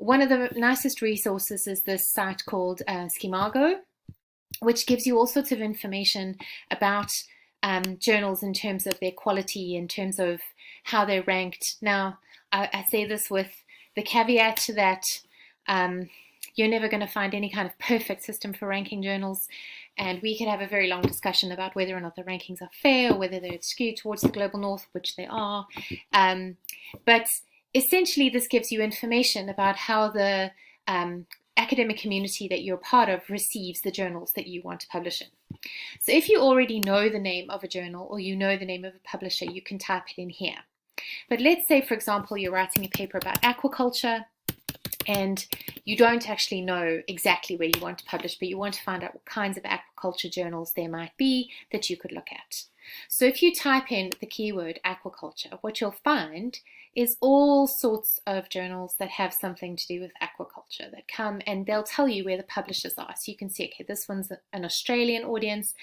One of the nicest resources is this site called Scimago, which gives you all sorts of information about journals in terms of their quality, in terms of how they're ranked. Now, I say this with the caveat that you're never going to find any kind of perfect system for ranking journals, and we could have a very long discussion about whether or not the rankings are fair or whether they're skewed towards the global north, which they are. But essentially, this gives you information about how the academic community that you're part of receives the journals that you want to publish in. So if you already know the name of a journal or you know the name of a publisher, you can type it in here. But let's say, for example, you're writing a paper about aquaculture and you don't actually know exactly where you want to publish, but you want to find out what kinds of aquaculture journals there might be that you could look at. So if you type in the keyword aquaculture, what you'll find is all sorts of journals that have something to do with aquaculture that come, and they'll tell you where the publishers are. So you can see, okay, this one's an Australian audience,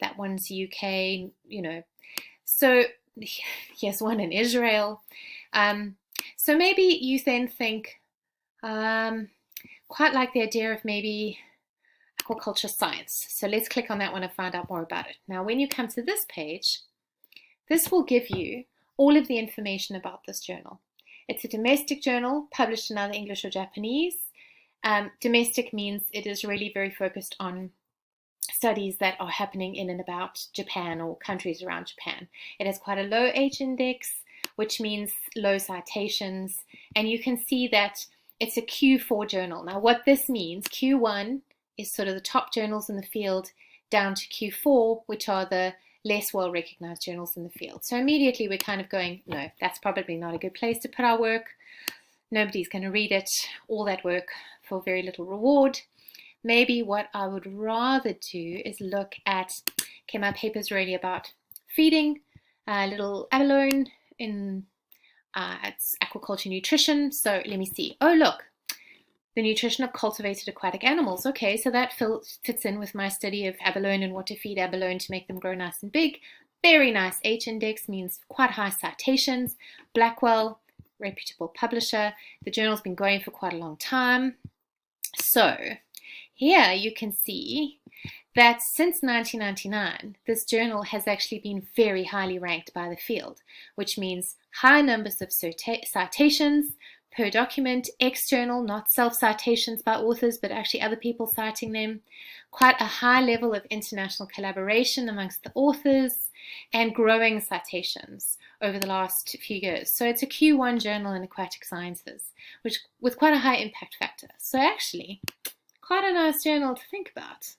that one's UK, So here's one in Israel. So maybe you then think, quite like the idea of maybe aquaculture science. So let's click on that one and find out more about it. Now, when you come to this page, this will give you all of the information about this journal. It's a domestic journal published in either English or Japanese. Domestic means it is really very focused on studies that are happening in and about Japan or countries around Japan. It has quite a low H index, which means low citations, and you can see that it's a Q4 journal. Now what this means, Q1 is sort of the top journals in the field, down to Q4, which are the less well recognized journals in the field. So immediately we're kind of going, no, that's probably not a good place to put our work. Nobody's going to read it, all that work for very little reward. Maybe what I would rather do is look at, okay, my paper's really about feeding little abalone in it's aquaculture nutrition. So let me see. Oh, look, the nutrition of cultivated aquatic animals. Okay, so that fits in with my study of abalone and what to feed abalone to make them grow nice and big. Very nice H index, means quite high citations. Blackwell, reputable publisher. The journal's been going for quite a long time. So here you can see that since 1999, this journal has actually been very highly ranked by the field, which means high numbers of citations per document, external, not self-citations by authors, but actually other people citing them, quite a high level of international collaboration amongst the authors, and growing citations over the last few years. So it's a Q1 journal in aquatic sciences, which with quite a high impact factor. So actually, quite a nice journal to think about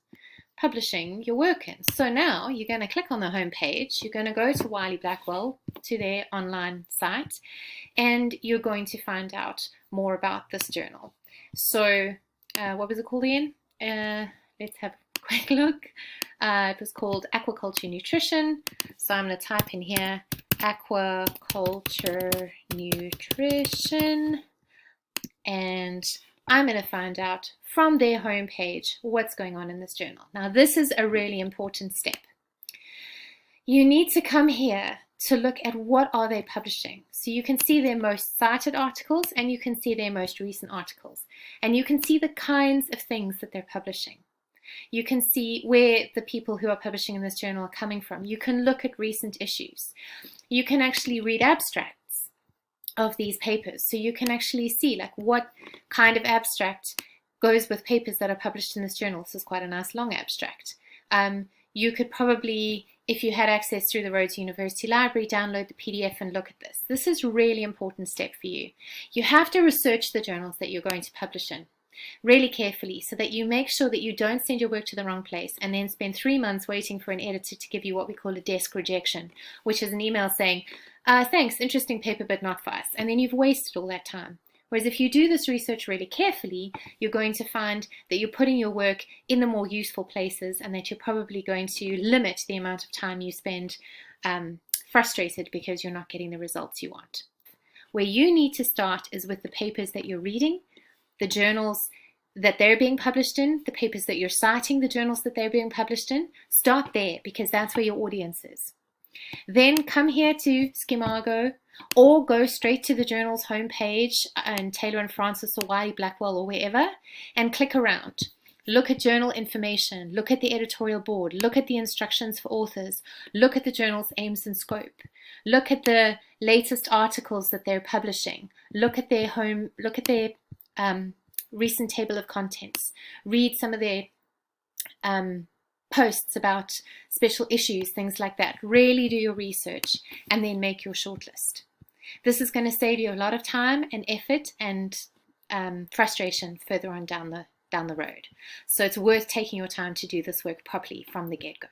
publishing your work in. So now you're going to click on the home page, you're going to go to Wiley Blackwell, to their online site, and you're going to find out more about this journal. So what was it called again? Let's have a quick look. It was called Aquaculture Nutrition. So I'm going to type in here Aquaculture Nutrition, and I'm going to find out from their homepage what's going on in this journal. Now, this is a really important step. You need to come here to look at what are they publishing. So you can see their most cited articles and you can see their most recent articles. And you can see the kinds of things that they're publishing. You can see where the people who are publishing in this journal are coming from. You can look at recent issues. You can actually read abstracts of these papers. So you can actually see like what kind of abstract goes with papers that are published in this journal. This is quite a nice long abstract. You could probably, if you had access through the Rhodes University Library, download the PDF and look at this. This is a really important step for you. You have to research the journals that you're going to publish in really carefully so that you make sure that you don't send your work to the wrong place and then spend 3 months waiting for an editor to give you what we call a desk rejection, which is an email saying, thanks, interesting paper, but not for us. And then you've wasted all that time. Whereas if you do this research really carefully, you're going to find that you're putting your work in the more useful places and that you're probably going to limit the amount of time you spend frustrated because you're not getting the results you want. Where you need to start is with the papers that you're reading, the journals that they're being published in, the papers that you're citing, the journals that they're being published in. Start there because that's where your audience is. Then come here to Scimago, or go straight to the journal's homepage and Taylor and Francis or Wiley Blackwell or wherever and click around. Look at journal information, look at the editorial board, look at the instructions for authors, look at the journal's aims and scope, look at the latest articles that they're publishing, look at their recent table of contents, read some of their posts about special issues, things like that. Really do your research and then make your shortlist. This is going to save you a lot of time and effort and frustration further on down the road. So it's worth taking your time to do this work properly from the get-go.